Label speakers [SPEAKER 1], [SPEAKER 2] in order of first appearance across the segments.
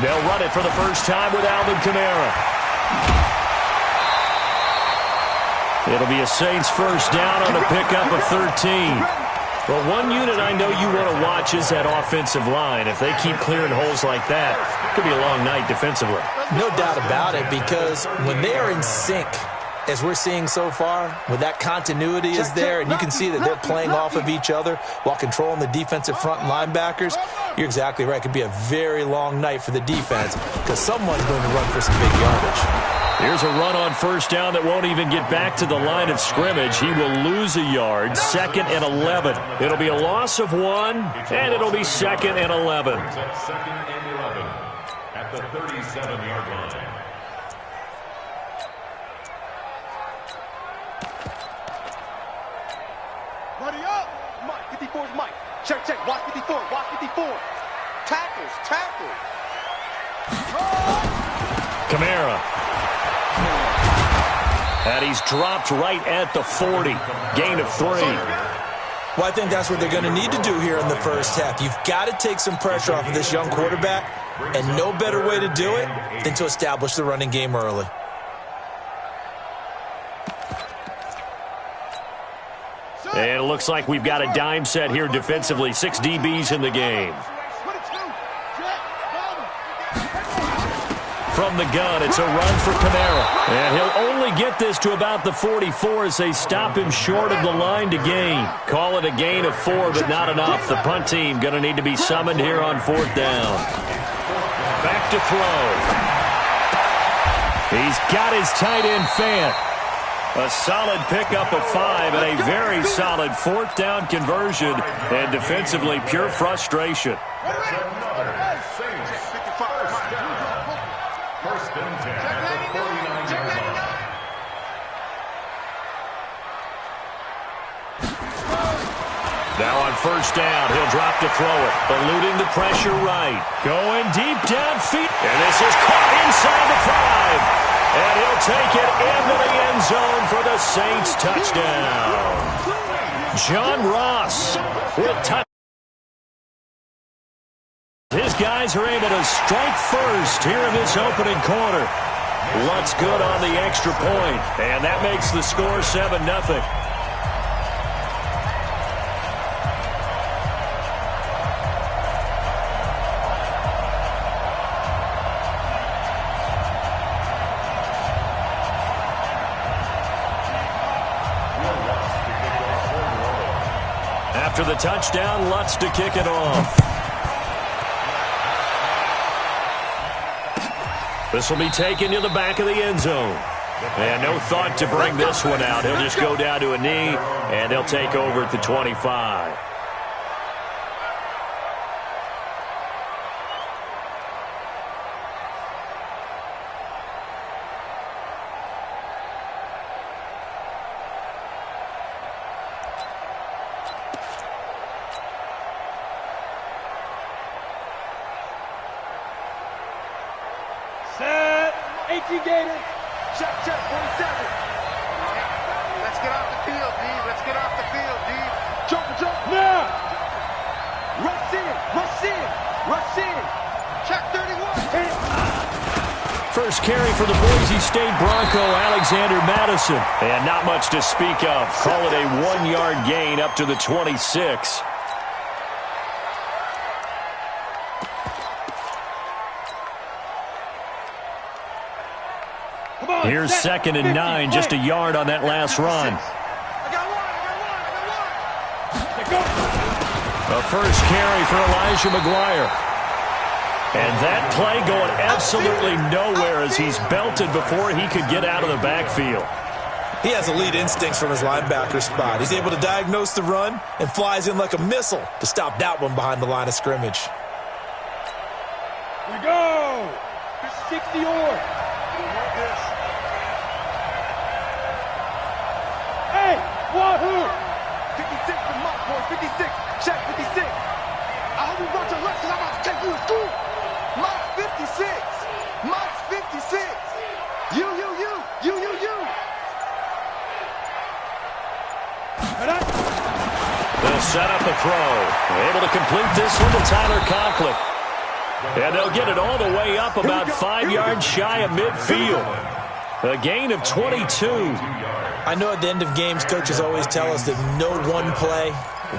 [SPEAKER 1] They'll run it for the first time with Alvin Kamara. It'll be a Saints first down on a pickup of 13. Well, one unit I know you want to watch is that offensive line. If they keep clearing holes like that, it could be a long night defensively.
[SPEAKER 2] No doubt about it, because when they are in sync, as we're seeing so far, when that continuity is there and you can see that they're playing off of each other while controlling the defensive front and linebackers, you're exactly right. It could be a very long night for the defense because someone's going to run for some big yardage.
[SPEAKER 1] Here's a run on first down that won't even get back to the line of scrimmage. He will lose a yard. 2nd and 11. It'll be a loss of 1, and it'll be 2nd and 11.
[SPEAKER 3] 2nd and 11 at the 37-yard line.
[SPEAKER 4] Ready up! Mike, 54 is Mike. Check, check. Watch 54. Watch 54. Tackles, tackles.
[SPEAKER 1] Kamara. And he's dropped right at the 40. Gain of 3.
[SPEAKER 2] Well, I think that's what they're going to need to do here in the first half. You've got to take some pressure off of this young quarterback, and no better way to do it than to establish the running game early.
[SPEAKER 1] And it looks like we've got a dime set here defensively. 6 DBs in the game. From the gun, it's a run for Kamara. And he'll only get this to about the 44 as they stop him short of the line to gain. Call it a gain of 4, but not enough. The punt team going to need to be summoned here on 4th down. Back to throw. He's got his tight end Fant. A solid pickup of 5 and a very solid 4th down conversion. And defensively, pure frustration.
[SPEAKER 3] First and 10 at the 49-yard line.
[SPEAKER 1] Now on first down, he'll drop to throw it. Eluding the pressure right. Going deep downfield. And this is caught inside the 5. And he'll take it into the end zone for the Saints touchdown. John Ross with touchdown. His guys are able to strike first here in this opening quarter. What's good on the extra point? And that makes the score 7-0. After the touchdown, Lutz to kick it off. This will be taken to the back of the end zone. And no thought to bring this one out. He'll just go down to a knee, and they'll take over at the 25.
[SPEAKER 4] Set. 18 Gators. Check, check, 47. Let's get off the field, D. Let's get off the field, D. Jump, jump. Now. Rush in, rush in, rush in. Check 31.
[SPEAKER 1] First carry for the Boise State Bronco, Alexander Madison. And not much to speak of. Call it a 1-yard gain up to the 26. Here's 2nd and 9, just a yard on that last run. A first carry for Elijah McGuire. And that play going absolutely nowhere as he's belted before he could get out of the backfield.
[SPEAKER 2] He has elite instincts from his linebacker spot. He's able to diagnose the run and flies in like a missile to stop that one behind the line of scrimmage.
[SPEAKER 4] Here we go. 60 or. Hey, wahoo! 56 for Mike, boy, 56. Check 56. I hope you brought your lunch because I'm about to take you to school. Mike's 56. Mike's 56. You.
[SPEAKER 1] They'll set up a throw. Able to complete this one to Tyler Conklin. And they'll get it all the way up about 5 yards shy of midfield. A gain of 22.
[SPEAKER 2] I know at the end of games, coaches always tell us that no one play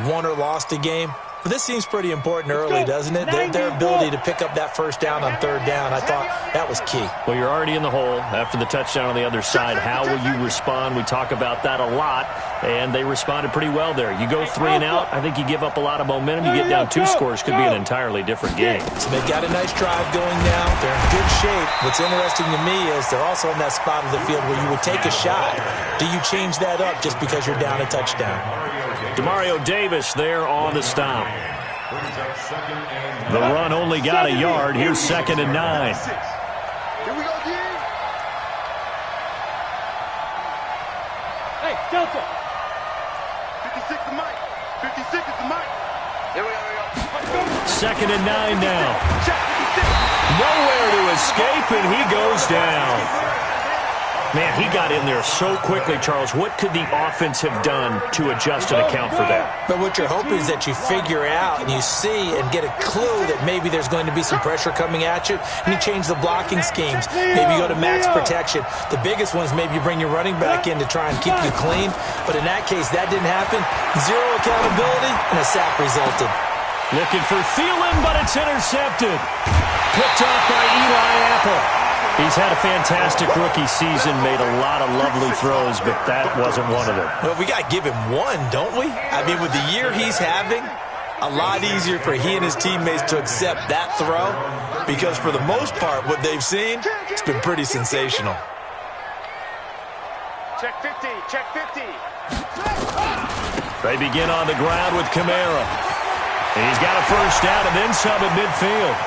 [SPEAKER 2] won or lost a game. But this seems pretty important early, doesn't it? Their ability to pick up that first down on third down, I thought that was key.
[SPEAKER 1] Well, you're already in the hole after the touchdown on the other side. How will you respond? We talk about that a lot, and they responded pretty well there. You go 3 and out, I think you give up a lot of momentum. You get down 2 scores, could be an entirely different game.
[SPEAKER 2] So they've got a nice drive going now. They're in good shape. What's interesting to me is they're also in that spot of the field where you would take a shot. Do you change that up just because you're down a touchdown?
[SPEAKER 1] Demario Davis there on the stop. The run only got a yard. Here's 2nd and 9.
[SPEAKER 4] Here we go, D.
[SPEAKER 5] Hey, Delta.
[SPEAKER 4] 56 is Mike. 56 is the Mike. Here we go.
[SPEAKER 1] 2nd and 9 now. Nowhere to escape, and he goes down. Man, he got in there so quickly, Charles. What could the offense have done to adjust and account for that?
[SPEAKER 2] But what you're hoping is that you figure out and you see and get a clue that maybe there's going to be some pressure coming at you, and you change the blocking schemes. Maybe you go to max protection. The biggest one is maybe you bring your running back in to try and keep you clean. But in that case, that didn't happen. 0 accountability, and a sack resulted.
[SPEAKER 1] Looking for Thielen, but it's intercepted. Picked off by Eli Apple. He's had a fantastic rookie season, made a lot of lovely throws, but that wasn't one of them.
[SPEAKER 2] Well, we got to give him one, don't we? I mean, with the year he's having, a lot easier for he and his teammates to accept that throw because for the most part, what they've seen, it's been pretty sensational.
[SPEAKER 4] Check 50. Check 50.
[SPEAKER 1] They begin on the ground with Kamara. And he's got a first down and then some at midfield.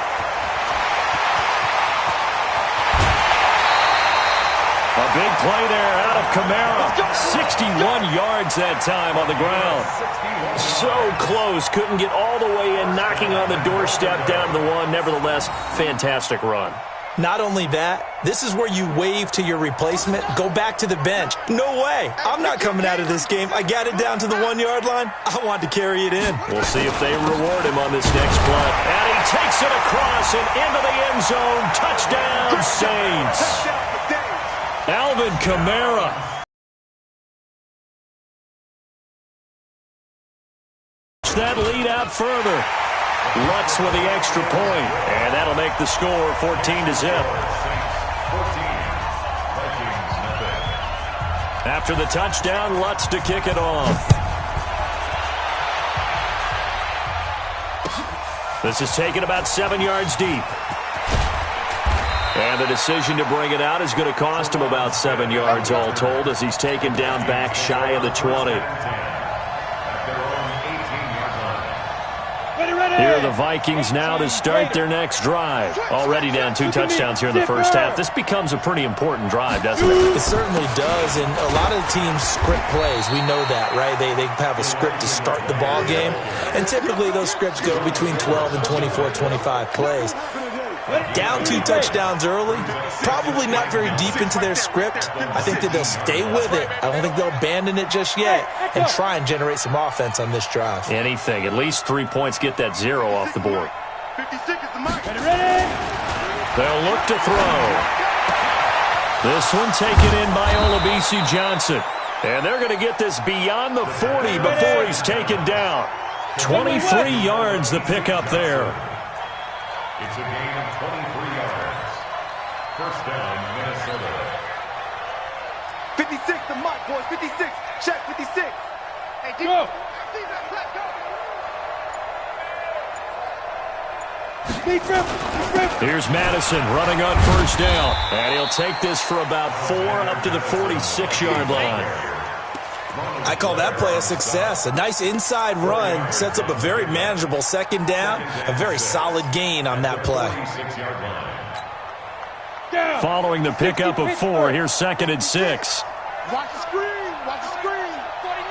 [SPEAKER 1] A big play there out of Kamara. 61 yards that time on the ground. So close. Couldn't get all the way in, knocking on the doorstep down to the 1. Nevertheless, fantastic run.
[SPEAKER 2] Not only that, this is where you wave to your replacement, go back to the bench. No way. I'm not coming out of this game. I got it down to the 1-yard line. I want to carry it in.
[SPEAKER 1] We'll see if they reward him on this next play. And he takes it across and into the end zone. Touchdown, Saints. Alvin Kamara. That lead out further. Lutz with the extra point, and that'll make the score 14-0. After the touchdown, Lutz to kick it off. This is taken about 7 yards deep. And the decision to bring it out is going to cost him about 7 yards all told as he's taken down back shy of the 20. Here are the Vikings now to start their next drive. Already down 2 touchdowns here in the first half. This becomes a pretty important drive, doesn't it?
[SPEAKER 2] It certainly does, and a lot of teams script plays. We know that, right? They have a script to start the ball game, and typically those scripts go between 12 and 24, 25 plays. Down 2 touchdowns early, probably not very deep into their script. I think that they'll stay with it. I don't think they'll abandon it just yet and try and generate some offense on this drive.
[SPEAKER 1] Anything. At least 3 points, get that 0 off the board.
[SPEAKER 4] 56 is the mark.
[SPEAKER 1] They'll look to throw. This one taken in by Olabisi Johnson. And they're going to get this beyond the 40 before he's taken down. 23 yards the pickup there.
[SPEAKER 3] It's a gain of 23 yards. First down, Minnesota.
[SPEAKER 4] 56 the mark, boys. 56. Check 56. Hey, D.
[SPEAKER 5] Go.
[SPEAKER 1] Here's Madison running on first down. And he'll take this for about 4 up to the 46-yard line.
[SPEAKER 2] I call that play a success. A nice inside run sets up a very manageable second down. A very solid gain on that play.
[SPEAKER 1] Following the pickup of 4, here's 2nd and 6.
[SPEAKER 4] Watch the screen. Watch the screen.
[SPEAKER 5] 49.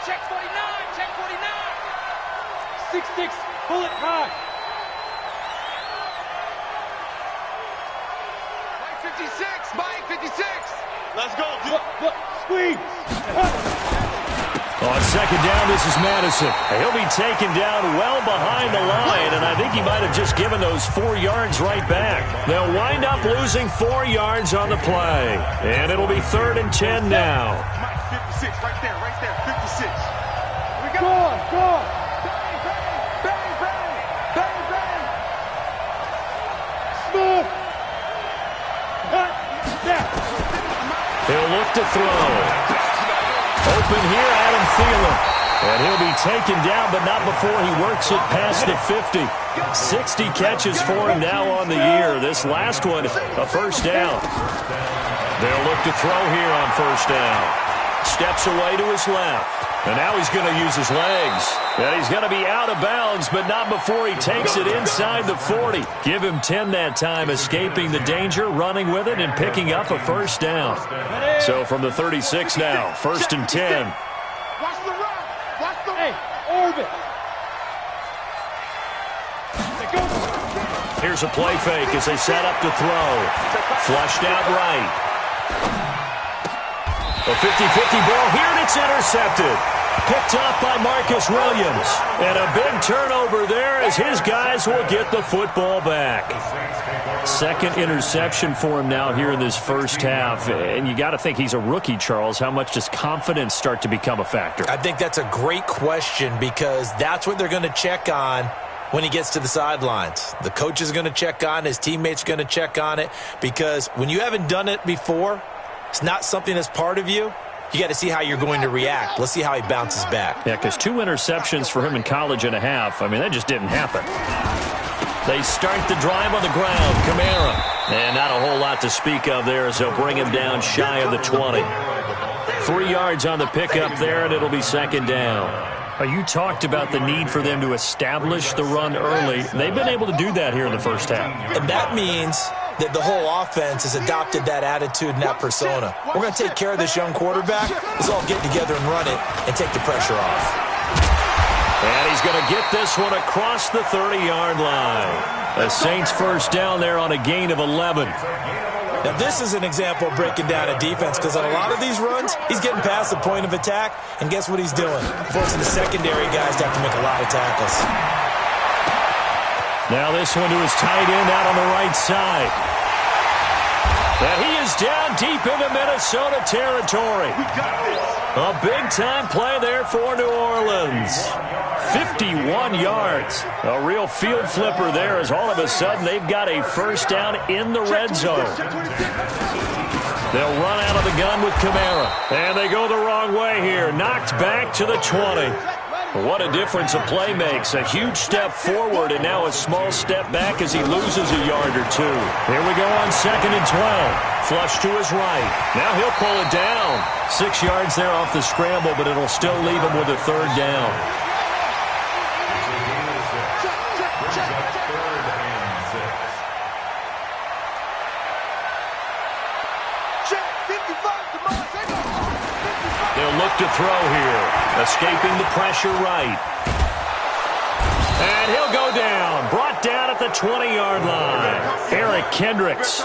[SPEAKER 5] Check 49. Check 49. 6-6. Pull it high.
[SPEAKER 4] Mike 56. Mike 56. Let's go.
[SPEAKER 5] Look. Squeeze.
[SPEAKER 1] On second down, this is Madison. He'll be taken down well behind the line, and I think he might have just given those 4 yards right back. They'll wind up losing 4 yards on the play, and it'll be 3rd and 10 now.
[SPEAKER 4] Mike, 56, right there, 56. We got
[SPEAKER 5] Go on.
[SPEAKER 4] Bang, bang, bang, bang, bang, bang.
[SPEAKER 5] Smooth. Cut. Now.
[SPEAKER 1] He'll look to throw. Open here, Adam Thielen. And he'll be taken down, but not before he works it past the 50. 60 catches for him now on the year. This last one, a first down. They'll look to throw here on first down. Steps away to his left. And now he's going to use his legs. And he's going to be out of bounds, but not before he takes it inside the 40. Give him 10 that time, escaping the danger, running with it, and picking up a first down. So from the 36 now, 1st and 10.
[SPEAKER 4] Watch the run. Watch the
[SPEAKER 5] Hey, orbit.
[SPEAKER 1] Here's a play fake as they set up to throw. Flushed out right. A 50-50 ball here, and it's intercepted. Picked off by Marcus Williams. And a big turnover there as his guys will get the football back. 2nd interception for him now here in this first half. And you got to think he's a rookie, Charles. How much does confidence start to become a factor?
[SPEAKER 2] I think that's a great question because that's what they're going to check on when he gets to the sidelines. The coach is going to check on, his teammates are going to check on it, because when you haven't done it before, it's not something that's part of you. You got to see how you're going to react. Let's see how he bounces back.
[SPEAKER 1] Yeah, because 2 interceptions for him in college and a half. I mean, that just didn't happen. They start the drive on the ground. Kamara. And not a whole lot to speak of there as they'll bring him down shy of the 20. 3 yards on the pickup there, and it'll be 2nd down. You talked about the need for them to establish the run early. They've been able to do that here in the first half.
[SPEAKER 2] And that means that the whole offense has adopted that attitude and that persona. We're going to take care of this young quarterback. Let's all get together and run it and take the pressure off.
[SPEAKER 1] And he's going to get this one across the 30-yard line. The Saints first down there on a gain of 11.
[SPEAKER 2] Now, this is an example of breaking down a defense because on a lot of these runs, he's getting past the point of attack, and guess what he's doing? Forcing the secondary guys to have to make a lot of tackles.
[SPEAKER 1] Now this one to his tight end out on the right side. And he is down deep into Minnesota territory. A big-time play there for New Orleans. 51 yards. A real field flipper there as all of a sudden they've got a first down in the red zone. They'll run out of the gun with Kamara. And they go the wrong way here. Knocked back to the 20. What a difference a play makes. A huge step forward and now a small step back as he loses a yard or 2. Here we go on 2nd and 12. Flush to his right. Now he'll pull it down. 6 yards there off the scramble, but it'll still leave him with a 3rd down. They'll look to throw here. Escaping the pressure right. And he'll go down. Brought down at the 20-yard line. Eric Kendricks.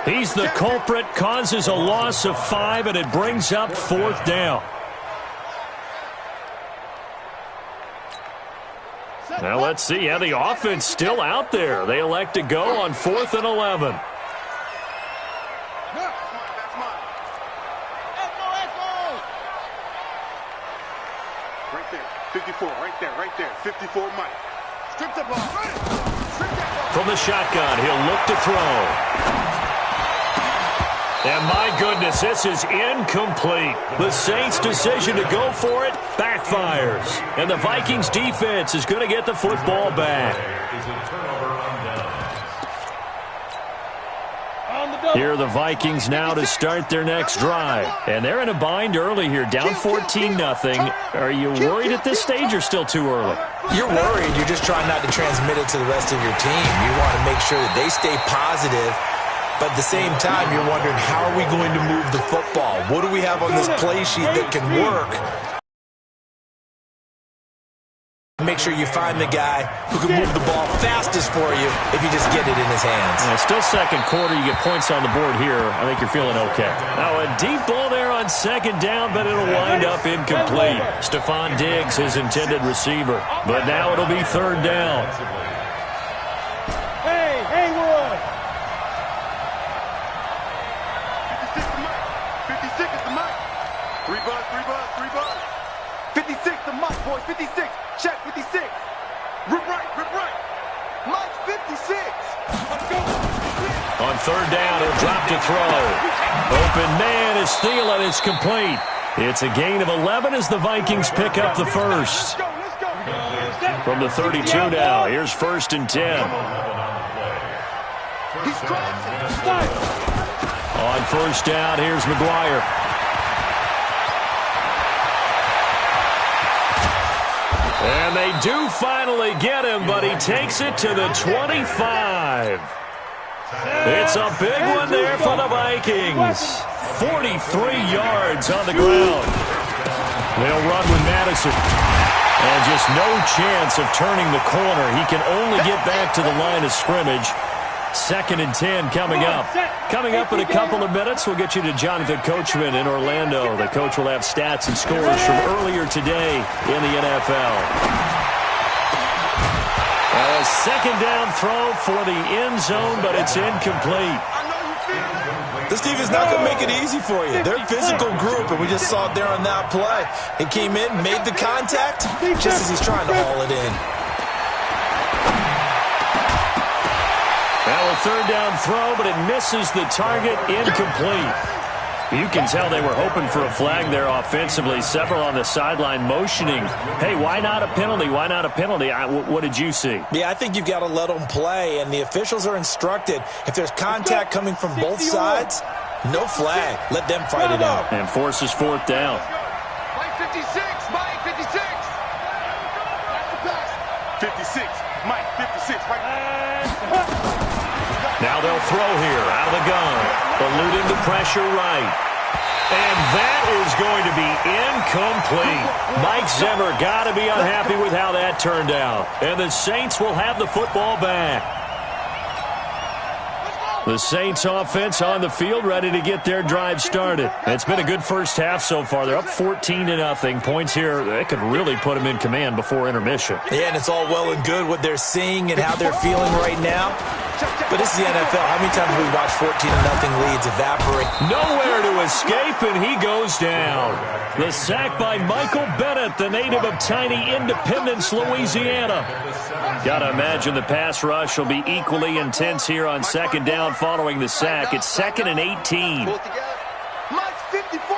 [SPEAKER 1] He's the culprit. Causes a loss of 5, and it brings up 4th down. Now let's see. Yeah, the offense still out there. They elect to go on 4th and 11.
[SPEAKER 4] Right there. 54, right there. 54, Mike. Strip the ball.
[SPEAKER 1] From the shotgun, he'll look to throw. And my goodness, this is incomplete. The Saints' decision to go for it backfires. And the Vikings' defense is going to get the football back. Here are the Vikings now to start their next drive. And they're in a bind early here, down 14-0. Are you worried at this stage or still too early?
[SPEAKER 2] You're worried. You're just trying not to transmit it to the rest of your team. You want to make sure that they stay positive. But at the same time, you're wondering, how are we going to move the football? What do we have on this play sheet that can work Make sure you find the guy who can move the ball fastest for you if you just get it in his hands.
[SPEAKER 1] Yeah, still second quarter. You get points on the board here. I think you're feeling okay. Now a deep ball there on second down, but it'll wind up incomplete. Stephon Diggs, his intended receiver. But now it'll be third down.
[SPEAKER 5] Hey, Haywood!
[SPEAKER 4] 56 the mic. 56 is the mic. 3 buzz, 3 buzz, 3 buzz. 56 the mic, boys. 56. Check 56. Rip right. Mike 56. Let's go.
[SPEAKER 1] On third down, he'll drop to throw. Open man is Thielen. It's complete. It's a gain of 11 as the Vikings pick up the first.
[SPEAKER 4] Let's go.
[SPEAKER 1] From the 32 now, here's first and 10.
[SPEAKER 4] He's crossing.
[SPEAKER 1] On first down, here's McGuire. And they do finally get him, but he takes it to the 25. It's a big one there for the Vikings. 43 yards on the ground. They'll run with Madison. And just no chance of turning the corner. He can only get back to the line of scrimmage. Second and 10 coming up. Coming up in a couple of minutes, we'll get you to Jonathan Coachman in Orlando. The coach will have stats and scores from earlier today in the NFL. A second down throw for the end zone, but it's incomplete.
[SPEAKER 2] This defense is not going to make it easy for you. They're a physical group, and we just saw it there on that play. He came in, made the contact, just as he's trying to haul it in.
[SPEAKER 1] Now a third down throw, but it misses the target, incomplete. You can tell they were hoping for a flag there offensively. Several on the sideline motioning. Hey, why not a penalty? Why not a penalty? What did you see?
[SPEAKER 2] Yeah, I think you've got to let them play, and the officials are instructed. If there's contact coming from both sides, no flag. Let them fight it out.
[SPEAKER 1] And forces fourth down.
[SPEAKER 4] Mike 56. Mike 56. That's the pass. 56. Mike 56. Right.
[SPEAKER 1] Now they'll throw here out of the gun. Eluding the pressure right. And that is going to be incomplete. Mike Zimmer got to be unhappy with how that turned out. And the Saints will have the football back. The Saints offense on the field ready to get their drive started. It's been a good first half so far. They're up 14-0. Points here, they could really put them in command before intermission.
[SPEAKER 2] Yeah, and it's all well and good what they're seeing and how they're feeling right now. But this is the NFL. How many times have we watched 14-0 leads evaporate?
[SPEAKER 1] Nowhere to escape, and he goes down. The sack by Michael Bennett, the native of tiny Independence, Louisiana. Gotta imagine the pass rush will be equally intense here on second down following the sack. It's 2nd and 18.
[SPEAKER 4] Mike's 54.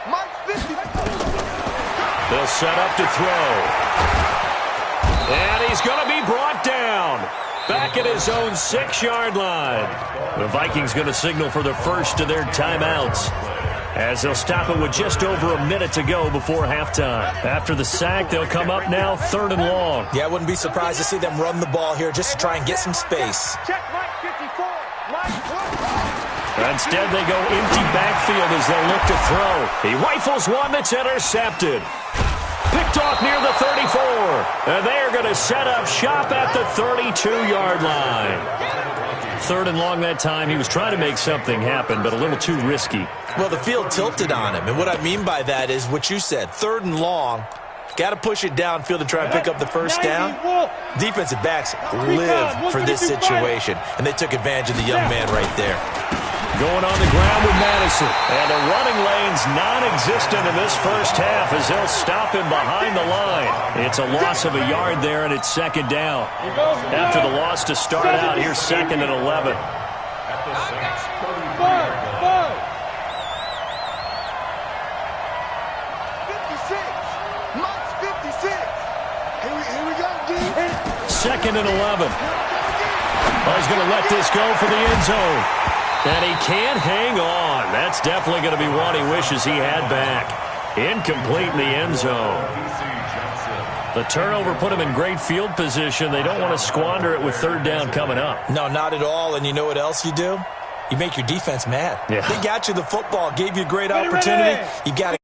[SPEAKER 4] Mike's 54.
[SPEAKER 1] They'll set up to throw. And he's going to be brought down. Back at his own 6-yard line. The Vikings going to signal for the first of their timeouts, as they'll stop it with just over a minute to go before halftime. After the sack, they'll come up now 3rd and long.
[SPEAKER 2] Yeah, I wouldn't be surprised to see them run the ball here just to try and get some space.
[SPEAKER 4] Check Mike 54.
[SPEAKER 1] Instead, they go empty backfield as they'll look to throw. He rifles one that's intercepted. Picked off near the 34. And they're going to set up shop at the 32-yard line. 3rd and long that time. He was trying to make something happen, but a little too risky.
[SPEAKER 2] Well, the field tilted on him. And what I mean by that is what you said. 3rd and long. Got to push it downfield to try and pick up the first down. Defensive backs live for this situation. And they took advantage of the young man right there.
[SPEAKER 1] Going on the ground with Madison. And the running lane's non-existent in this first half as they'll stop him behind the line. It's a loss of a yard there, and it's 2nd down. After the loss to start out, here's 2nd and 11.
[SPEAKER 3] At the Saints' 33.
[SPEAKER 4] 56. Mike's 56. Here we go, D.
[SPEAKER 1] 2nd and 11. Oh, he's going to let this go for the end zone. And he can't hang on. That's definitely going to be one he wishes he had back. Incomplete in the end zone. The turnover put him in great field position. They don't want to squander it with 3rd down coming up.
[SPEAKER 2] No, not at all. And you know what else you do? You make your defense mad.
[SPEAKER 1] Yeah.
[SPEAKER 2] They got you the football, gave you a great opportunity. You got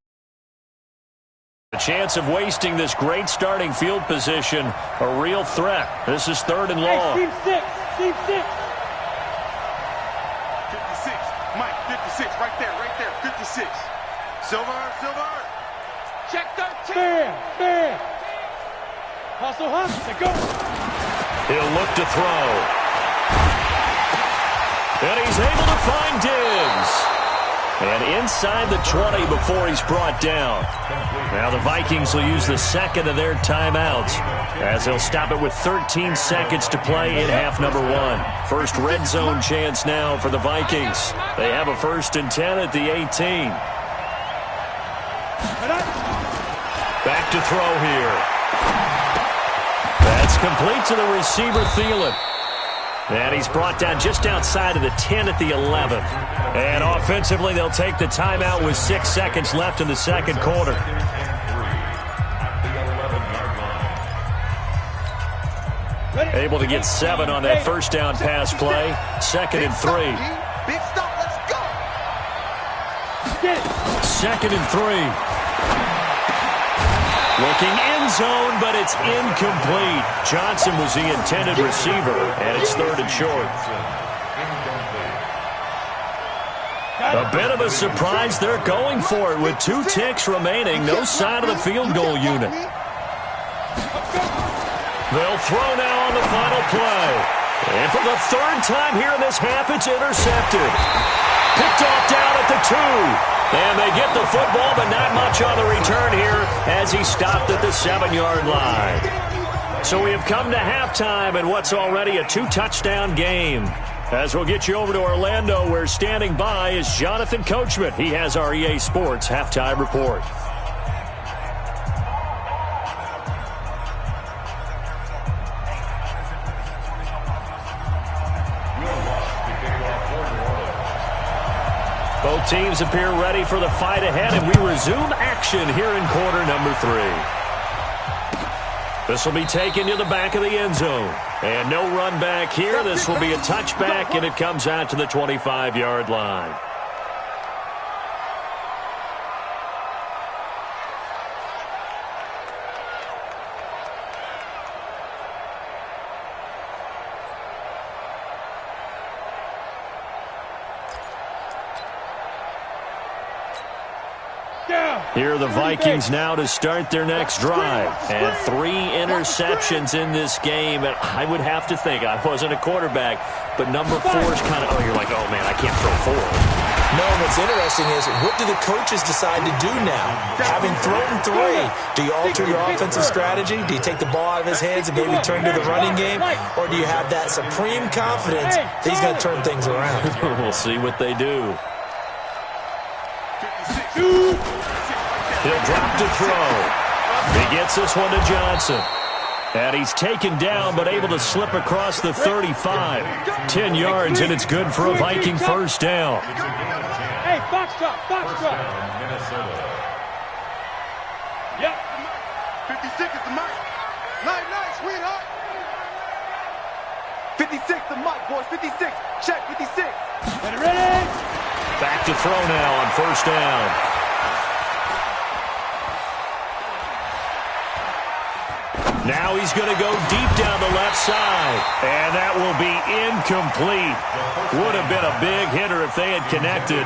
[SPEAKER 2] to
[SPEAKER 1] chance of wasting this great starting field position a real threat. This is 3rd and long.
[SPEAKER 5] Hey, Team 6.
[SPEAKER 4] 56. Mike, 56. Right there. 56. Silver. Check 13.
[SPEAKER 5] Man. Hustle. They go.
[SPEAKER 1] He'll look to throw. And he's able to find Diggs. And inside the 20 before he's brought down. Now the Vikings will use the second of their timeouts as they'll stop it with 13 seconds to play in half number 1. First red zone chance now for the Vikings. They have a 1st and 10 at the 18. Back to throw here. That's complete to the receiver, Thielen. And he's brought down just outside of the 10 at the 11. And offensively, they'll take the timeout with 6 seconds left in the second quarter. Able to get 7 on that first down pass play. 2nd and 3.
[SPEAKER 4] Big stop, let's go.
[SPEAKER 1] 2nd and 3. Looking end zone, but it's incomplete. Johnson was the intended receiver, and it's 3rd and short. A bit of a surprise. They're going for it with 2 ticks remaining. No sign of the field goal unit. They'll throw now on the final play. And for the 3rd time here in this half, it's intercepted. Picked off down at the 2. And they get the football, but not much on the return here as he stopped at the 7-yard line. So we have come to halftime in what's already a 2-touchdown game. As we'll get you over to Orlando, where standing by is Jonathan Coachman. He has our EA Sports halftime report. Both teams appear ready for the fight ahead, and we resume action here in quarter number 3. This will be taken to the back of the end zone. And no run back here. This will be a touchback, and it comes out to the 25-yard line. Here are the Vikings now to start their next drive. And 3 interceptions in this game. And I would have to think, I wasn't a quarterback, but number 4 is kind of, you're like, oh, man, I can't throw 4.
[SPEAKER 2] No, what's interesting is, what do the coaches decide to do now? Having thrown 3, do you alter your offensive strategy? Do you take the ball out of his hands and maybe turn to the running game? Or do you have that supreme confidence that he's going to turn things around?
[SPEAKER 1] We'll see what they do. He'll drop to throw. He gets this one to Johnson. And he's taken down, but able to slip across the 35. 10 yards, and it's good for a Viking first down.
[SPEAKER 5] Hey, box drop. Yep.
[SPEAKER 4] 56 is the mic. Night, sweetheart. 56 the mic, boys. 56. Check 56.
[SPEAKER 5] Ready?
[SPEAKER 1] Back to throw now on first down. Now he's going to go deep down the left side. And that will be incomplete. Would have been a big hitter if they had connected.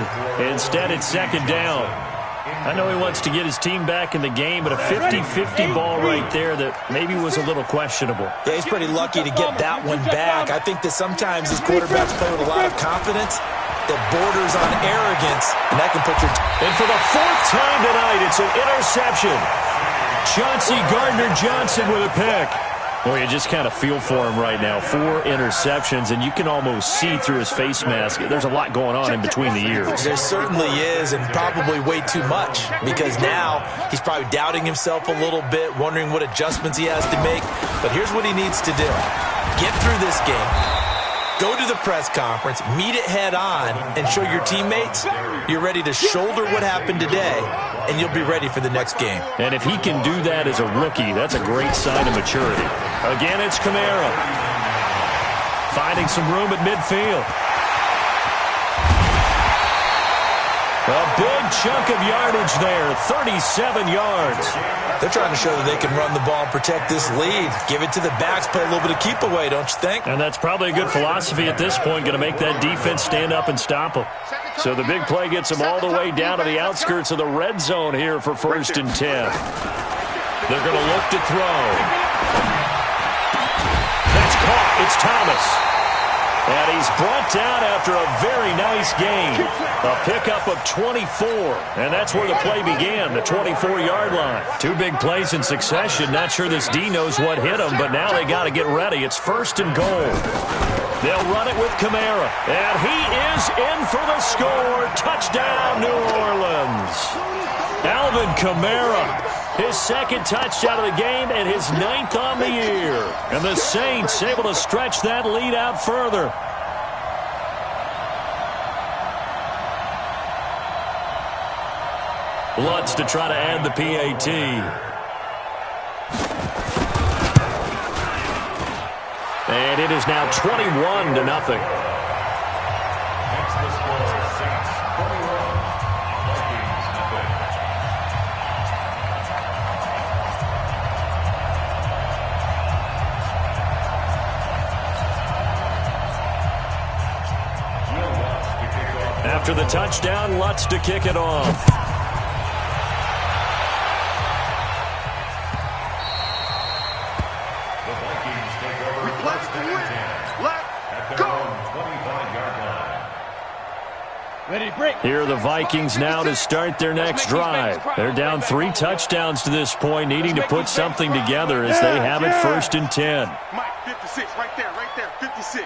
[SPEAKER 1] Instead, it's 2nd down. I know he wants to get his team back in the game, but a 50-50 ball right there that maybe was a little questionable.
[SPEAKER 2] Yeah, he's pretty lucky to get that one back. I think that sometimes these quarterbacks play with a lot of confidence that borders on arrogance, and that can put your...
[SPEAKER 1] And for the 4th time tonight, it's an interception. Chauncey Gardner-Johnson with a pick. Well, you just kind of feel for him right now. 4 interceptions, and you can almost see through his face mask. There's a lot going on in between the ears.
[SPEAKER 2] There certainly is, and probably way too much, because now he's probably doubting himself a little bit, wondering what adjustments he has to make. But here's what he needs to do. Get through this game. Go to the press conference, meet it head on, and show your teammates you're ready to shoulder what happened today, and you'll be ready for the next game.
[SPEAKER 1] And if he can do that as a rookie, that's a great sign of maturity. Again, it's Kamara. Finding some room at midfield. A big chunk of yardage there, 37 yards.
[SPEAKER 2] They're trying to show that they can run the ball and protect this lead. Give it to the backs, play a little bit of keep away, don't you think?
[SPEAKER 1] And that's probably a good philosophy at this point, going to make that defense stand up and stop them. So the big play gets them all the way down to the outskirts of the red zone here for 1st and 10. They're going to look to throw. That's caught. It's Thomas. And he's brought down after a very nice gain. A pickup of 24. And that's where the play began, the 24-yard line. Two big plays in succession. Not sure this D knows what hit him, but now they got to get ready. It's 1st and goal. They'll run it with Kamara. And he is in for the score. Touchdown, New Orleans. Alvin Kamara, his 2nd touchdown of the game and his 9th on the year. And the Saints able to stretch that lead out further. Lutz to try to add the PAT. And it is now 21-0. After the touchdown, Lutz to kick it off.
[SPEAKER 3] The Vikings take over.
[SPEAKER 4] Let's win. Let's go.
[SPEAKER 3] 25-yard line.
[SPEAKER 5] Ready, break.
[SPEAKER 1] Here are the Vikings now to start their next drive. They're down 3 touchdowns to this point, needing to put something together as they have it 1st and 10.
[SPEAKER 4] Mike, 56, right there, 56.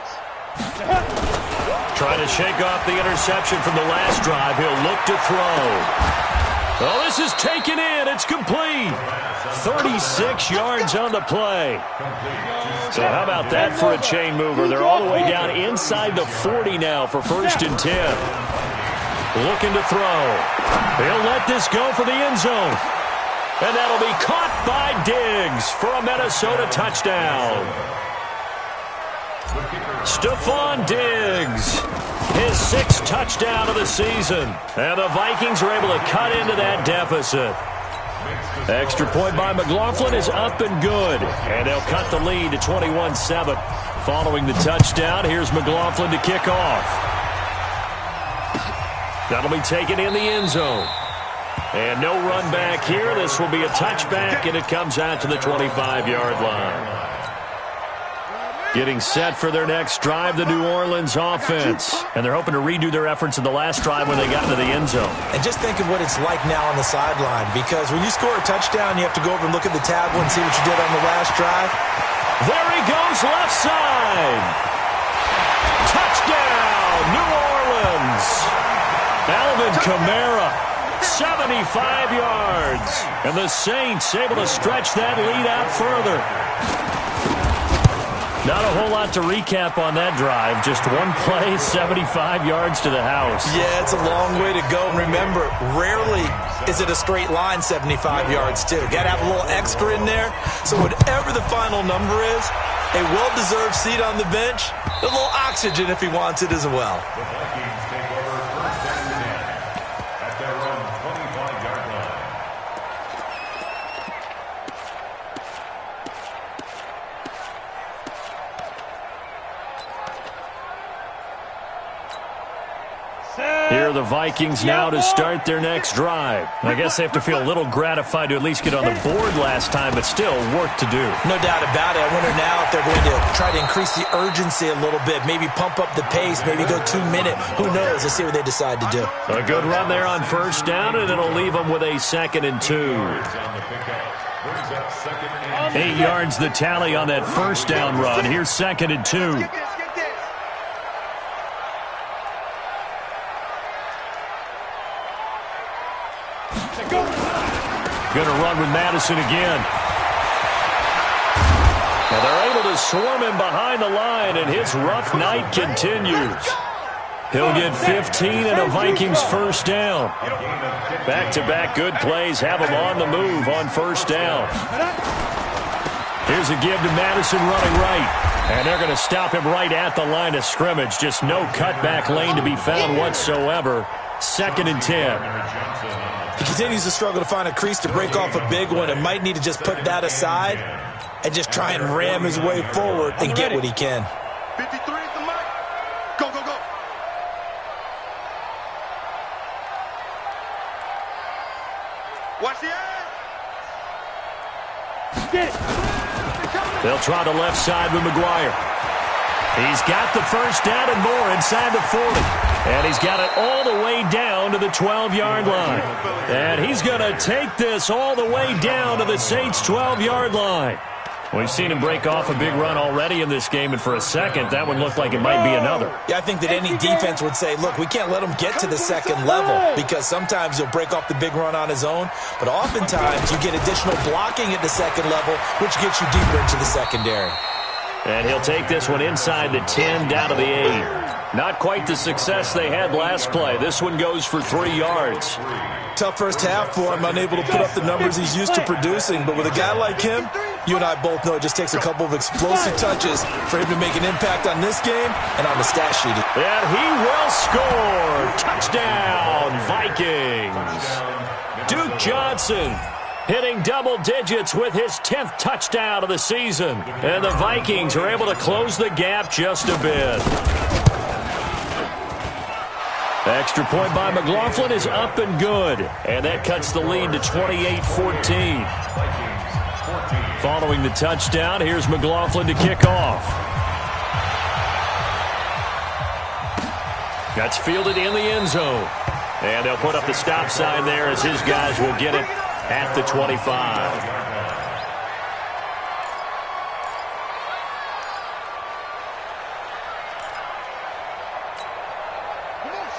[SPEAKER 1] Trying to shake off the interception from the last drive. He'll look to throw. Oh, this is taken in. It's complete. 36 yards on the play. So how about that for a chain mover? They're all the way down inside the 40 now for 1st and 10. Looking to throw. He'll let this go for the end zone. And that'll be caught by Diggs for a Minnesota touchdown. Stephon Diggs, his 6th touchdown of the season. And the Vikings are able to cut into that deficit. Extra point by McLaughlin is up and good. And they'll cut the lead to 21-7. Following the touchdown, here's McLaughlin to kick off. That'll be taken in the end zone. And no run back here. This will be a touchback, and it comes out to the 25-yard line. Getting set for their next drive, the New Orleans offense. And they're hoping to redo their efforts in the last drive when they got into the end zone.
[SPEAKER 2] And just think of what it's like now on the sideline, because when you score a touchdown, you have to go over and look at the tablet and see what you did on the last drive.
[SPEAKER 1] There he goes, left side. Touchdown, New Orleans. Alvin Kamara, 75 yards. And the Saints able to stretch that lead out further. Not a whole lot to recap on that drive. Just one play, 75 yards to the house.
[SPEAKER 2] Yeah, it's a long way to go. And remember, rarely is it a straight line 75 yards, too. Got to have a little extra in there. So whatever the final number is, a well-deserved seat on the bench, a little oxygen if he wants it as well.
[SPEAKER 3] The Vikings take over 1st and 10 at their own 25-yard line.
[SPEAKER 1] Here are the Vikings now to start their next drive. I guess they have to feel a little gratified to at least get on the board last time, but still work to do.
[SPEAKER 2] No doubt about it. I wonder now if they're going to try to increase the urgency a little bit, maybe pump up the pace, maybe go 2-minute. Who knows? Let's see what they decide to do.
[SPEAKER 1] A good run there on 1st down, and it'll leave them with a 2nd and 2. 8 yards the tally on that 1st down run. Here's 2nd and 2. Going to run with Madison again. And they're able to swarm him behind the line, and his rough night continues. He'll get 15 and a Vikings 1st down. Back-to-back good plays have him on the move on 1st down. Here's a give to Madison running right. And they're going to stop him right at the line of scrimmage. Just no cutback lane to be found whatsoever. 2nd and 10.
[SPEAKER 2] He continues to struggle to find a crease to break off a big one and might need to just put that aside and just try and ram his way forward and get what he can.
[SPEAKER 4] 53 is the mark. Go, go, go. Watch the eye.
[SPEAKER 5] Get it.
[SPEAKER 1] They'll try the left side with McGuire. He's got the first down and more inside the 40. And he's got it all the way down to the 12-yard line. And he's going to take this all the way down to the Saints' 12-yard line. We've seen him break off a big run already in this game, and for a second, that one looked like it might be another.
[SPEAKER 2] Yeah, I think that any defense would say, look, we can't let him get to the second level because sometimes he'll break off the big run on his own, but oftentimes you get additional blocking at the second level, which gets you deeper into the secondary.
[SPEAKER 1] And he'll take this one inside the 10 down to the 8. Not quite the success they had last play. This one goes for 3 yards.
[SPEAKER 2] Tough first half for him, unable to put up the numbers he's used to producing. But with a guy like him, you and I both know it just takes a couple of explosive touches for him to make an impact on this game and on the stat sheet.
[SPEAKER 1] And he will score. Touchdown, Vikings. Duke Johnson hitting double digits with his 10th touchdown of the season. And the Vikings are able to close the gap just a bit. Extra point by McLaughlin is up and good. And that cuts the lead to 28-14. Following the touchdown, here's McLaughlin to kick off. That's fielded in the end zone. And they'll put up the stop sign there as his guys will get it at the 25.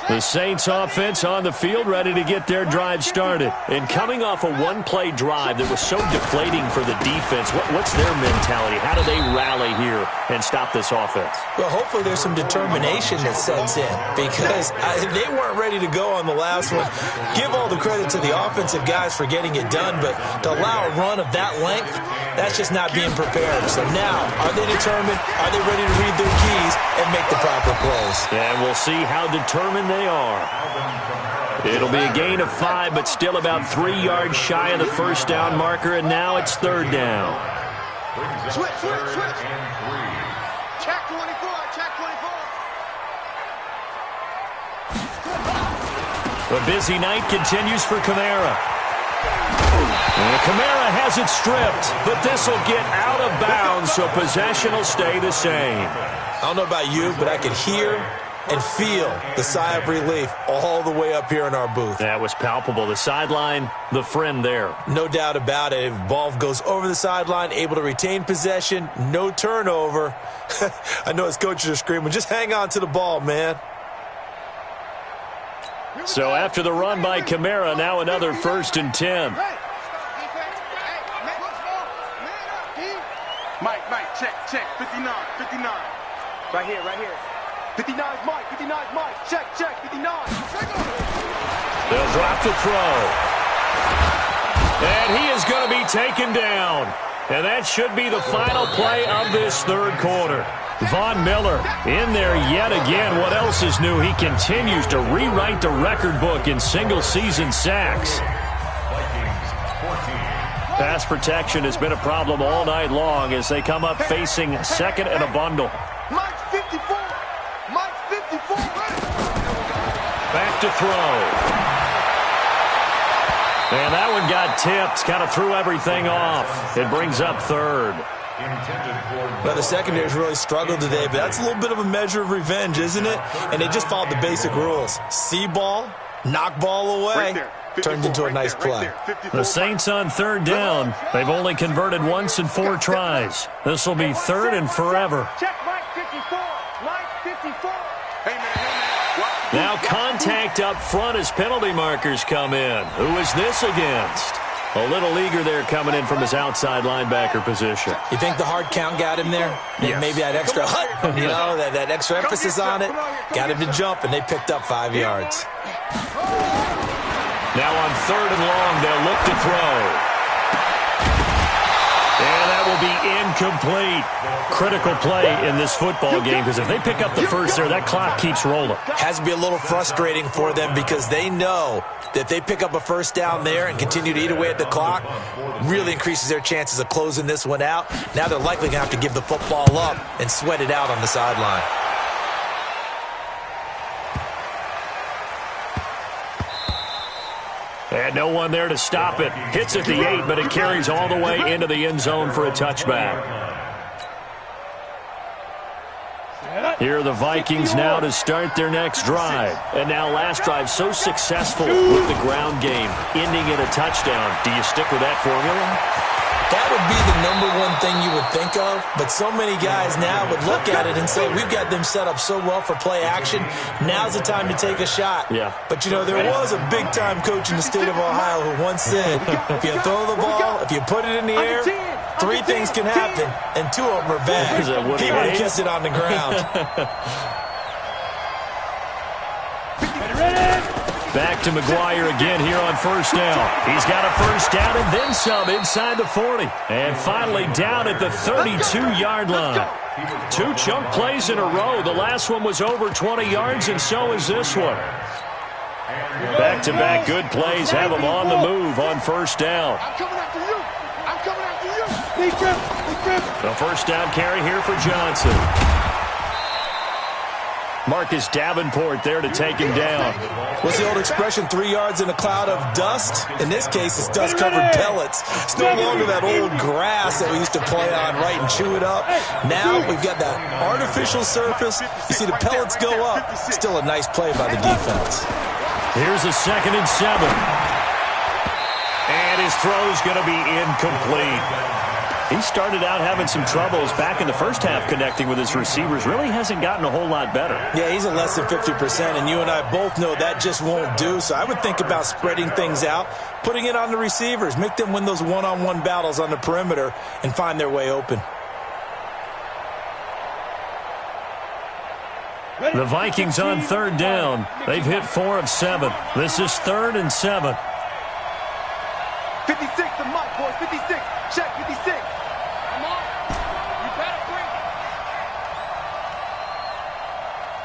[SPEAKER 1] The Saints offense on the field, ready to get their drive started. And coming off a one-play drive that was so deflating for the defense, what's their mentality? How do they rally here and stop this offense?
[SPEAKER 2] Well, hopefully there's some determination that sets in because they weren't ready to go on the last one. Give all the credit to the offensive guys for getting it done, but to allow a run of that length, that's just not being prepared. So now, are they determined? Are they ready to read their keys and make the proper plays?
[SPEAKER 1] And we'll see how determined they are. It'll be a gain of 5, but still about 3 yards shy of the first down marker, and now it's 3rd down.
[SPEAKER 4] Switch. Check 24, check 24.
[SPEAKER 1] A busy night continues for Kamara. And Kamara has it stripped, but this will get out of bounds, so possession will stay the same.
[SPEAKER 2] I don't know about you, but I could hear and feel the sigh of relief all the way up here in our booth.
[SPEAKER 1] That was palpable. The sideline, the friend there.
[SPEAKER 2] No doubt about it. If ball goes over the sideline, able to retain possession, no turnover. I know his coaches are screaming, just hang on to the ball, man.
[SPEAKER 1] So after the run by Kamara, now another 1st and 10.
[SPEAKER 4] Mike, check, 59. Right here. 59 is Mike, check, 59.
[SPEAKER 1] They'll drop the throw. And he is going to be taken down. And that should be the final play of this 3rd quarter. Von Miller in there yet again. What else is new? He continues to rewrite the record book in single-season sacks. Pass protection has been a problem all night long as they come up facing 2nd and a bundle.
[SPEAKER 4] Mike's 54.
[SPEAKER 1] Back to throw. And that one got tipped. Kind of threw everything off. It brings up 3rd.
[SPEAKER 2] Well, the secondary's really struggled today, but that's a little bit of a measure of revenge, isn't it? And they just followed the basic rules. See ball, knock ball away. Turned into a nice play.
[SPEAKER 1] The Saints on 3rd down. They've only converted once in 4 tries. This will be 3rd and forever.
[SPEAKER 5] Check Mike 54. Mike 54.
[SPEAKER 4] Hey, man.
[SPEAKER 1] Now contact up front as penalty markers come in. Who is this against? A little eager there coming in from his outside linebacker position.
[SPEAKER 2] You think the hard count got him there?
[SPEAKER 1] Yes.
[SPEAKER 2] Maybe that extra that extra emphasis on it got him to jump, and they picked up 5 yards.
[SPEAKER 1] Now on 3rd and long, they'll look to throw. And that will be incomplete. Critical play in this football game because if they pick up the first there, that clock keeps rolling.
[SPEAKER 2] Has to be a little frustrating for them because they know that if they pick up a first down there and continue to eat away at the clock, really increases their chances of closing this one out. Now they're likely going to have to give the football up and sweat it out on the sideline.
[SPEAKER 1] And no one there to stop it. Hits at the 8, but it carries all the way into the end zone for a touchback. Here are the Vikings now to start their next drive. And now last drive so successful with the ground game, ending in a touchdown. Do you stick with that formula?
[SPEAKER 2] That would be the number one thing you would think of, but so many guys now would look at it and say, we've got them set up so well for play action, now's the time to take a shot.
[SPEAKER 1] Yeah.
[SPEAKER 2] But, you know, there was a big-time coach in the state of Ohio who once said, if you throw the ball, if you put it in the air, 3 things can happen, and 2 of them are bad. He would have kept it on the ground.
[SPEAKER 1] Back to McGuire again here on first down. He's got a first down and then some inside the 40. And finally down at the 32-yard line. 2 chunk plays in a row. The last one was over 20 yards, and so is this one. Back-to-back good plays have them on the move on first down.
[SPEAKER 4] I'm coming after you. I'm coming after you. Big grip. Big grip.
[SPEAKER 1] The first down carry here for Johnson. Marcus Davenport there to take him down.
[SPEAKER 2] What's the old expression, 3 yards in a cloud of dust? In this case, it's dust-covered pellets. It's no longer that old grass that we used to play on, right, and chew it up. Now we've got that artificial surface. You see the pellets go up. Still a nice play by the defense.
[SPEAKER 1] Here's a 2nd and 7. And his throw's going to be incomplete. He started out having some troubles back in the first half connecting with his receivers. Really hasn't gotten a whole lot better.
[SPEAKER 2] Yeah, he's at less than 50%, and you and I both know that just won't do. So I would think about spreading things out, putting it on the receivers, make them win those one-on-one battles on the perimeter and find their way open.
[SPEAKER 1] The Vikings on 3rd down. They've hit 4 of 7. This is 3rd and 7.
[SPEAKER 4] 56 to Mike, boys. 56. Check 56. Come on. You better bring it.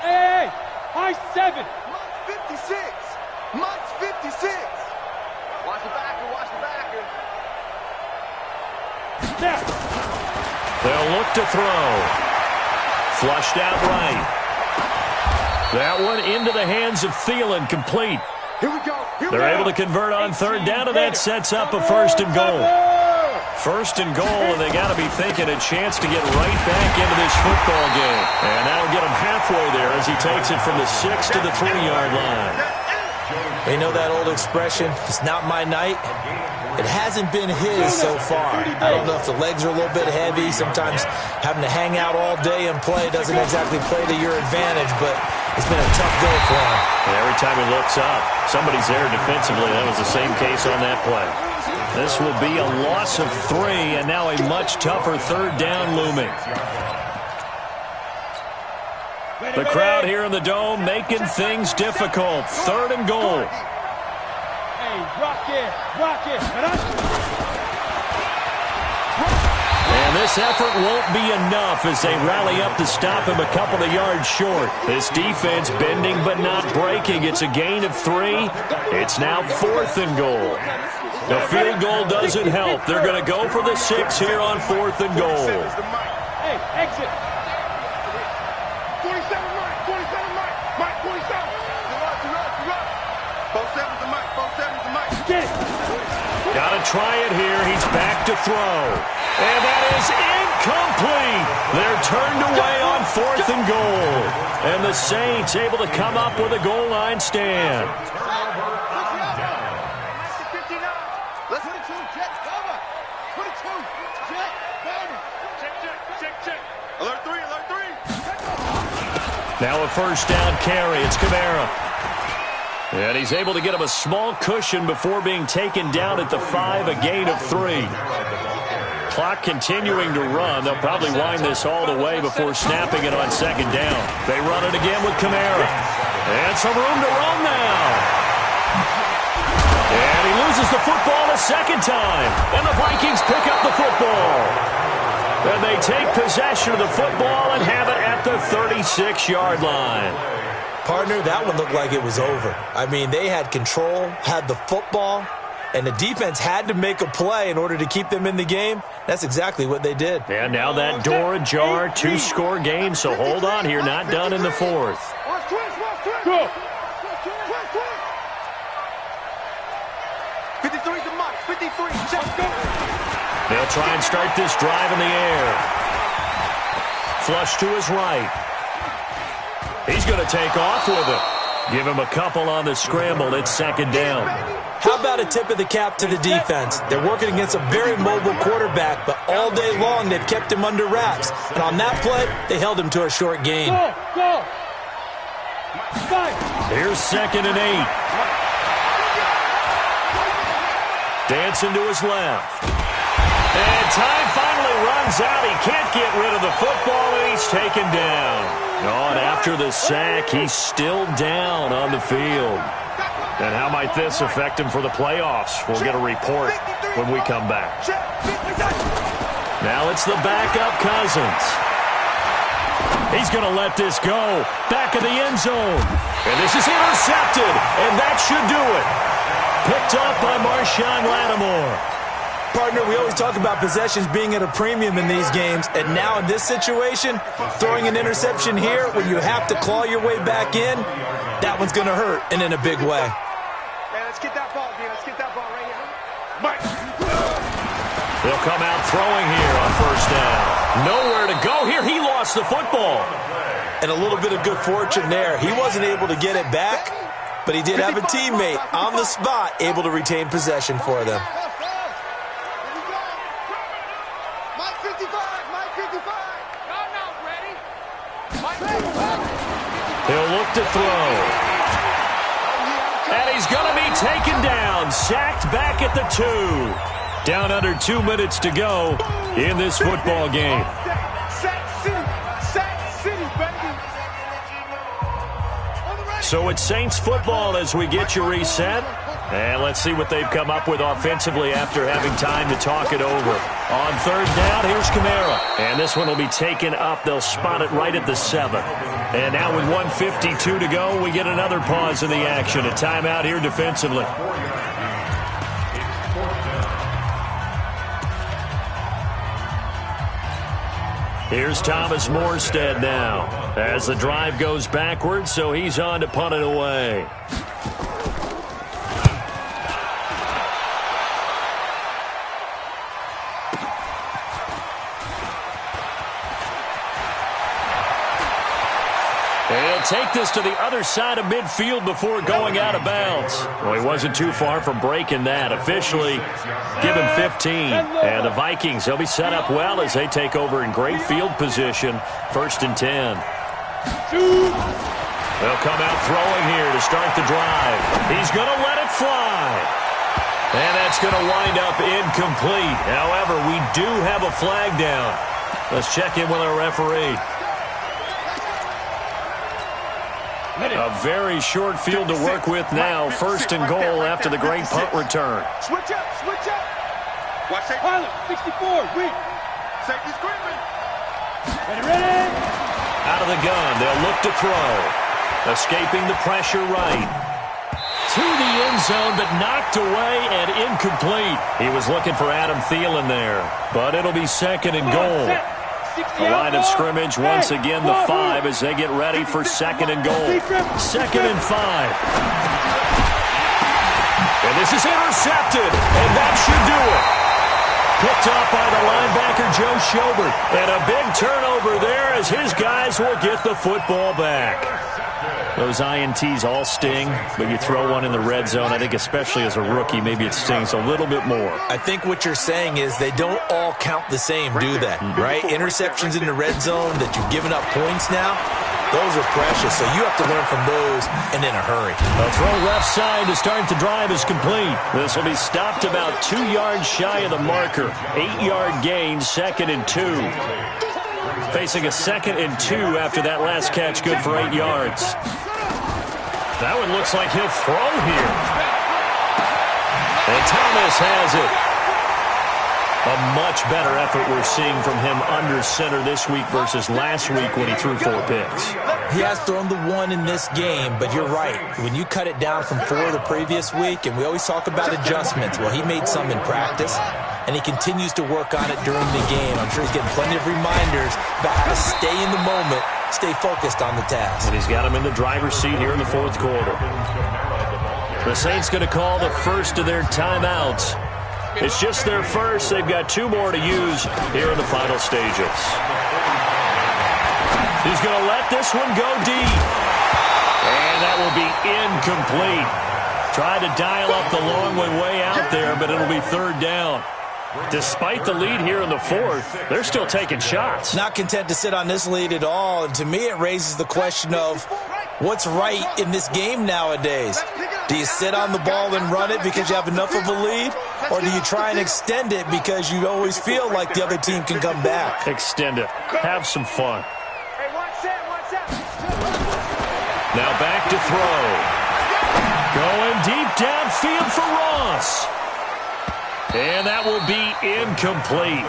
[SPEAKER 5] Hey, high 7.
[SPEAKER 4] Mike's 56. Mike's 56. Watch the backer. Watch the backer.
[SPEAKER 5] Now.
[SPEAKER 1] They'll look to throw. Flushed out right. That one into the hands of Thielen, complete.
[SPEAKER 4] Here we go.
[SPEAKER 1] They're able to convert on 3rd down, and that sets up a 1st and goal. 1st and goal, and they got to be thinking a chance to get right back into this football game. And that'll get him halfway there as he takes it from the 6 to the 3-yard line.
[SPEAKER 2] They know that old expression, it's not my night. It hasn't been his so far. I don't know if the legs are a little bit heavy. Sometimes having to hang out all day and play doesn't exactly play to your advantage, but it's been a tough go for him.
[SPEAKER 1] And every time he looks up, somebody's there defensively. That was the same case on that play. This will be a loss of 3, and now a much tougher 3rd down looming. The crowd here in the Dome making things difficult. 3rd and goal.
[SPEAKER 5] Hey, rock it, rock it.
[SPEAKER 1] And this effort won't be enough as they rally up to stop him a couple of yards short. This defense bending but not breaking. It's a gain of 3. It's now 4th and goal. The field goal doesn't help. They're going to go for the 6 here on 4th and goal.
[SPEAKER 5] Hey, exit.
[SPEAKER 4] 47 Mike. 47 Mike. Mike 47. You're up. 47's the Mike. 47's the Mike.
[SPEAKER 5] Get it.
[SPEAKER 1] Got to try it here. He's back to throw. And that is incomplete. They're turned away on 4th and goal. And the Saints able to come up with a goal line stand.
[SPEAKER 4] Let's put it to Jet cover. Put it to Jet. Check. Alert 3.
[SPEAKER 1] Now a first down carry. It's Kamara. And he's able to get him a small cushion before being taken down at the 5, a gain of 3. Clock continuing to run. They'll probably wind this all the way before snapping it on 2nd down. They run it again with Kamara. And some room to run now. And he loses lose the football a second time, and the Vikings pick up the football. And they take possession of the football and have it at the 36-yard line.
[SPEAKER 2] Partner, that one looked like it was over. I mean, they had control, had the football, and the defense had to make a play in order to keep them in the game. That's exactly what they did.
[SPEAKER 1] And now that door ajar, two-score game, so hold on here, not done in the fourth.
[SPEAKER 5] Go.
[SPEAKER 4] 53 to Mike. 53. Check. Go.
[SPEAKER 1] They'll try and start this drive in the air. Flush to his right. He's going to take off with it. Give him a couple on the scramble. It's second down.
[SPEAKER 2] How about a tip of the cap to the defense? They're working against a very mobile quarterback, but all day long they've kept him under wraps. And on that play, they held him to a short gain.
[SPEAKER 5] Go.
[SPEAKER 1] Here's 2nd and 8. Dancing to his left. And time finally runs out. He can't get rid of the football, and he's taken down. Oh, and after the sack, he's still down on the field. And how might this affect him for the playoffs? We'll get a report when we come back. Now it's the backup Cousins. He's going to let this go. Back of the end zone. And this is intercepted, and that should do it. Picked up by Marshawn Lattimore.
[SPEAKER 2] Partner, we always talk about possessions being at a premium in these games, and now in this situation, throwing an interception here when you have to claw your way back in, that one's going to hurt, and in a big way.
[SPEAKER 4] Hey, let's get that ball, dude. Let's get that ball right here. Mike.
[SPEAKER 1] They'll come out throwing here on first down. Nowhere to go here. He lost the football.
[SPEAKER 2] And a little bit of good fortune there. He wasn't able to get it back, but he did have a teammate on the spot able to retain possession for them.
[SPEAKER 1] He'll look to throw. And he's going to be taken down. Sacked back at the 2. Down under 2 minutes to go in this football game. So it's Saints football as we get you reset. And let's see what they've come up with offensively after having time to talk it over. On third down, here's Kamara. And this one will be taken up. They'll spot it right at the 7. And now with 1:52 to go, we get another pause in the action. A timeout here defensively. Here's Thomas Morstead now as the drive goes backwards, so he's on to punt it away. He'll take this to the other side of midfield before going out of bounds. Well, he wasn't too far from breaking that. Officially, give him 15. And the Vikings, they'll be set up well as they take over in great field position. 1st and 10. They'll come out throwing here to start the drive. He's going to let it fly. And that's going to wind up incomplete. However, we do have a flag down. Let's check in with our referee. A very short field to work with now. 1st and goal after the great punt return.
[SPEAKER 4] Switch up, switch up. Watch that.
[SPEAKER 5] Pilot, 64, weak.
[SPEAKER 4] Safety screaming.
[SPEAKER 5] Ready.
[SPEAKER 1] Out of the gun, they'll look to throw. Escaping the pressure right. To the end zone, but knocked away and incomplete. He was looking for Adam Thielen there, but it'll be 2nd and goal. The line of scrimmage, once again, the 5 as they get ready for 2nd and goal. 2nd and 5. And this is intercepted, and that should do it. Picked up by the linebacker, Joe Schobert. And a big turnover there as his guys will get the football back. Those INTs all sting, but you throw one in the red zone, I think especially as a rookie, maybe it stings a little bit more.
[SPEAKER 2] I think what you're saying is they don't all count the same, do they? Right? Interceptions in the red zone that you've given up points now, those are precious, so you have to learn from those and in a hurry.
[SPEAKER 1] A throw left side to start the drive is complete. This will be stopped about 2 yards shy of the marker. 8-yard gain, 2nd and 2. Facing a 2nd and 2 after that last catch, good for 8 yards. That one looks like he'll throw here. And Thomas has it. A much better effort we're seeing from him under center this week versus last week when he threw 4 picks.
[SPEAKER 2] He has thrown the 1 in this game, but you're right. When you cut it down from 4 the previous week, and we always talk about adjustments, well, he made some in practice, and he continues to work on it during the game. I'm sure he's getting plenty of reminders about how to stay in the moment, stay focused on the task.
[SPEAKER 1] And he's got him in the driver's seat here in the 4th quarter. The Saints going to call the first of their timeouts. It's just their first. They've got 2 more to use here in the final stages. He's going to let this one go deep. And that will be incomplete. Tried to dial up the long one way out there, but it'll be 3rd down. Despite the lead here in the 4th, they're still taking shots.
[SPEAKER 2] Not content to sit on this lead at all. And to me, it raises the question of what's right in this game nowadays. Do you sit on the ball and run it because you have enough of a lead? Or do you try and extend it because you always feel like the other team can come back?
[SPEAKER 1] Extend it. Have some fun. Now back to throw. Going deep downfield for Ross. And that will be incomplete.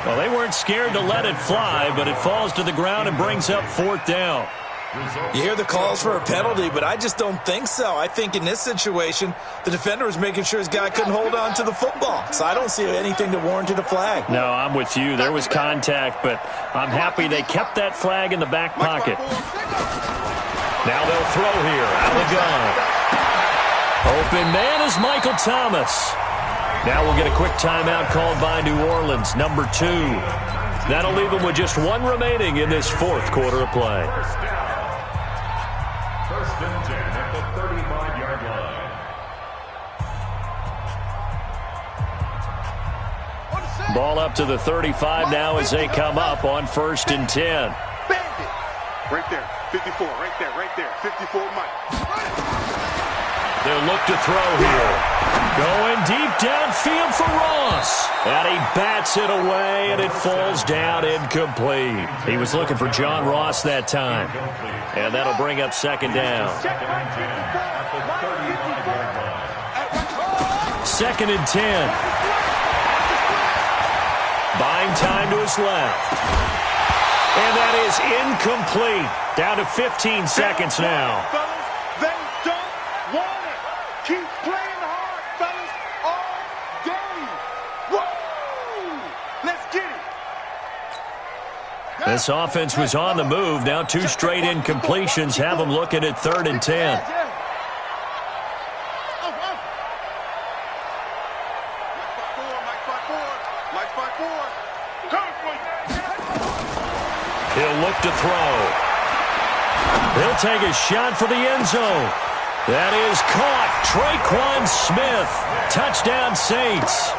[SPEAKER 1] Well, they weren't scared to let it fly, but it falls to the ground and brings up 4th down.
[SPEAKER 2] You hear the calls for a penalty, but I just don't think so. I think in this situation, the defender was making sure his guy couldn't hold on to the football. So I don't see anything that warranted a flag.
[SPEAKER 1] No, I'm with you. There was contact, but I'm happy they kept that flag in the back pocket. Now they'll throw here. Out of the gun. Open man is Michael Thomas. Now we'll get a quick timeout called by New Orleans, number 2. That'll leave them with just 1 remaining in this 4th quarter of play.
[SPEAKER 3] First and 10 at the 35-yard line.
[SPEAKER 1] Ball up to the 35 now as they come up on 1st and 10.
[SPEAKER 4] Right there, 54, right there, 54 Mike.
[SPEAKER 1] They'll look to throw here. Going deep downfield for Ross. And he bats it away, and it falls down incomplete. He was looking for John Ross that time. And that'll bring up 2nd down. 2nd and 10. Buying time to his left. And that is incomplete. Down to 15 seconds now.
[SPEAKER 4] They don't want it. Keep playing hard, fellas, all day. Woo! Let's get it.
[SPEAKER 1] This offense was on the move. Now 2 straight incompletions have them looking at 3rd and 10. He'll look to throw. He'll take a shot for the end zone. That is caught. Traquan Smith. Touchdown Saints.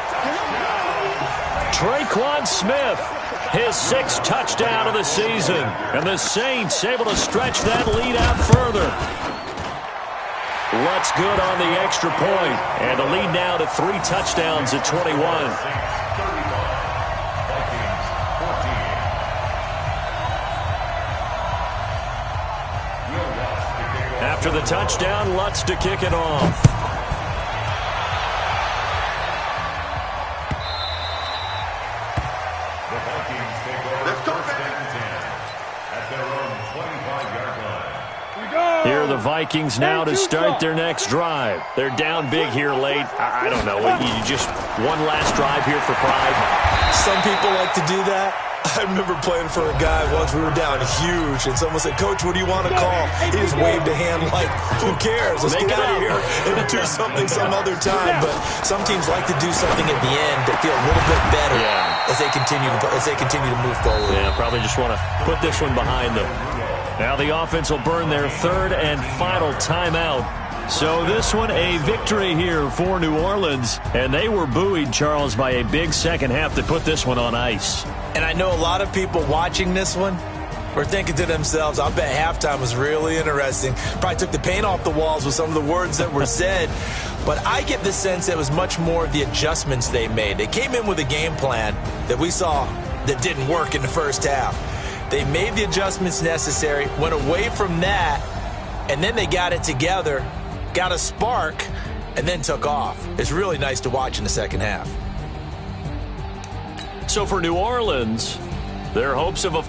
[SPEAKER 1] Traquan Smith, his 6th touchdown of the season. And the Saints able to stretch that lead out further. Lutz good on the extra point. And the lead now to 3 touchdowns at 21. After the touchdown, Lutz to kick it off.
[SPEAKER 3] The Vikings take over first and 10 at their own 25-yard line.
[SPEAKER 1] Here are the Vikings now to start their next drive. They're down big here late. I don't know. You just one last drive here for pride.
[SPEAKER 2] Some people like to do that. I remember playing for a guy once. We were down huge, and someone said, "Coach, what do you want to call?" He just waved a hand like, "Who cares? Let's get out of here and do something some other time." But some teams like to do something at the end to feel a little bit better as they continue to move forward.
[SPEAKER 1] Yeah, probably just want to put this one behind them. Now the offense will burn their 3rd and final timeout. So this one a victory here for New Orleans. And they were buoyed, Charles, by a big second half to put this one on ice.
[SPEAKER 2] And I know a lot of people watching this one were thinking to themselves, I bet halftime was really interesting. Probably took the paint off the walls with some of the words that were said. But I get the sense it was much more of the adjustments they made. They came in with a game plan that we saw that didn't work in the first half. They made the adjustments necessary, went away from that, and then they got it together, got a spark, and then took off. It's really nice to watch in the second half.
[SPEAKER 1] So for New Orleans, their hopes of a